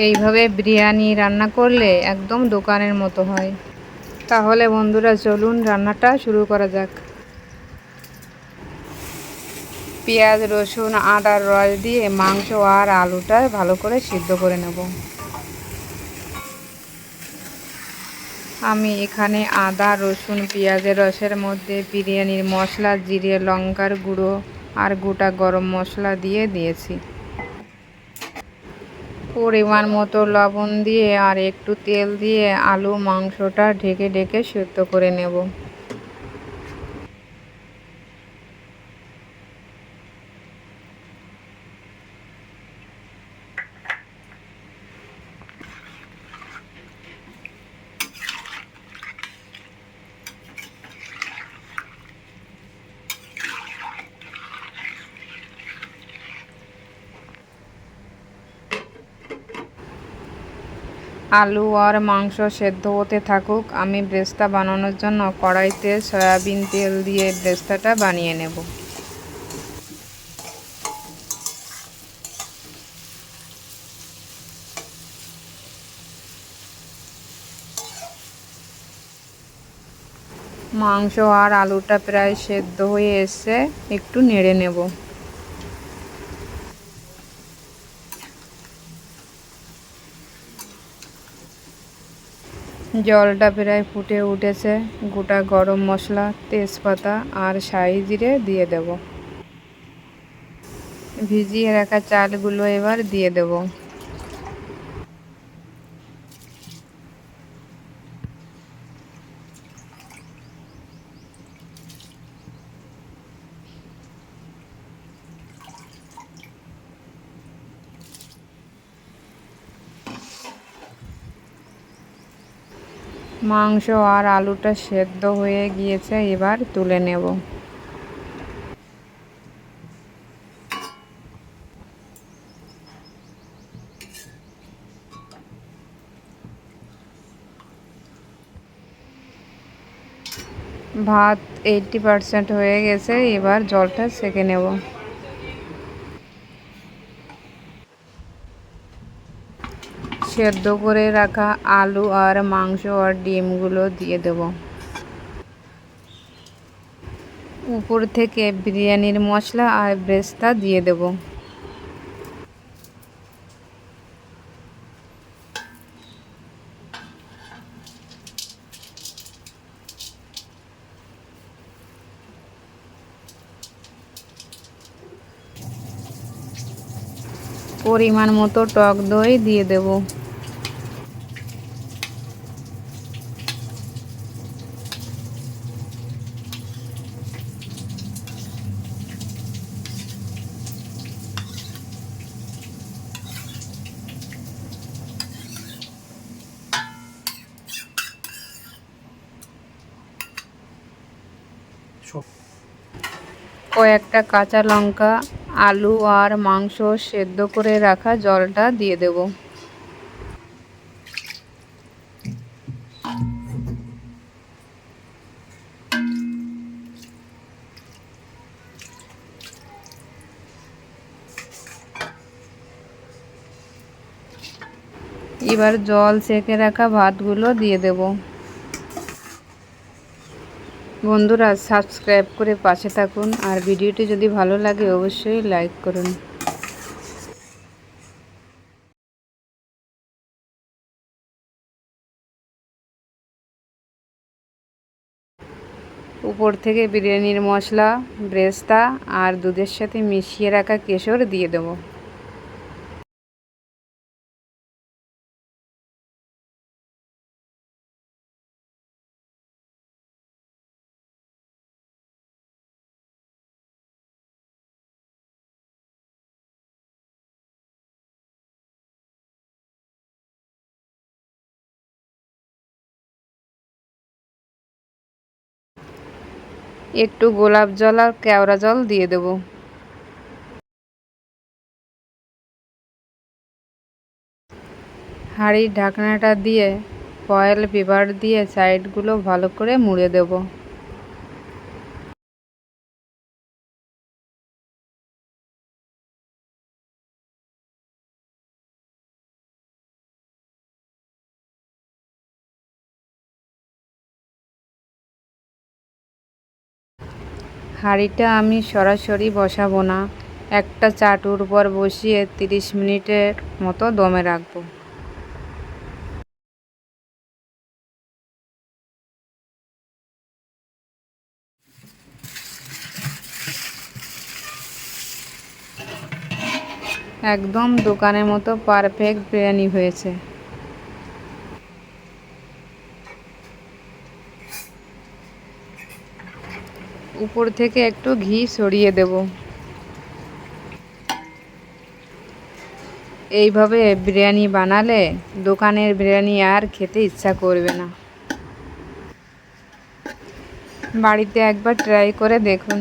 এইভাবে বিরিয়ানি রান্না করলে একদম দোকানের মতো হয়। তাহলে বন্ধুরা চলুন রান্নাটা শুরু করা যাক। পেঁয়াজ, রসুন, আদার রস দিয়ে মাংস আর আলুটা ভালো করে সিদ্ধ করে নেব। আমি এখানে আদা, রসুন, পেঁয়াজের রসের মধ্যে বিরিয়ানির মশলা, জিরে, লঙ্কার গুঁড়ো আর গোটা গরম মশলা দিয়েছি। পরিমাণ মতো লবণ দিয়ে আর একটু তেল দিয়ে আলু মাংসটা ঢেকে ঢেকে সিদ্ধ করে নেব। আলু আর মাংস সেদ্ধ হতে থাকুক। আমি ব্রেস্তা বানানোর জন্য কড়াইতে সয়াবিন তেল দিয়ে ব্রেস্তাটা বানিয়ে নেব। মাংস আর আলুটা প্রায় সেদ্ধ হয়ে এসছে, একটু নেড়ে নেব। জলটা প্রায় ফুটে উঠেছে। গোটা গরম মশলা, তেজপাতা আর শাহি জিরে দিয়ে দেব। ভিজিয়ে রাখা চালগুলো এবার দিয়ে দেব। মাংস আর আলুটা সেদ্ধ হয়ে গিয়েছে, এবার তুলে নেব। ভাত 80% হয়ে গেছে, এবার জলটা ছেঁকে নেব। সেদ্ধ করে রাখা আলু আর মাংস আর ডিমগুলো দিয়ে দেব। উপর থেকে বিরিয়ানির মশলা আর ব্রেস্তা দিয়ে দেব। পরিমাণ মতো টক দই দিয়ে দেব। কয়েকটা কাঁচা লঙ্কা, আলু আর মাংস সেদ্ধ করে রাখা জলটা দিয়ে দেব। এবার জল ছেঁকে রাখা ভাতগুলো দিয়ে দেব। বন্ধুরা সাবস্ক্রাইব করে পাশে থাকুন, আর ভিডিওটি যদি ভালো লাগে অবশ্যই লাইক করুন। উপর থেকে বিরিয়ানির মশলা, ব্রেস্তা আর দুধের সাথে মিশিয়ে রাখা কেশর দিয়ে দেব। একটু গোলাপ জল আর কেওড়া জল দিয়ে দেব। হাঁড়ির ঢাকনাটা দিয়ে ফয়েল পেপার দিয়ে সাইডগুলো ভালো করে মুড়ে দেব। হাঁড়িটা আমি সরাসরি বসাবো না, একটা চাটুর উপর বসিয়ে 30 মিনিটের মতো দমে রাখবো। একদম দোকানের মতো পারফেক্ট বিরিয়ানি হয়েছে। উপর থেকে একটু ঘি ছড়িয়ে দেব। এইভাবে বিরিয়ানি বানালে দোকানের বিরিয়ানি আর খেতে ইচ্ছা করবে না। বাড়িতে একবার ট্রাই করে দেখুন।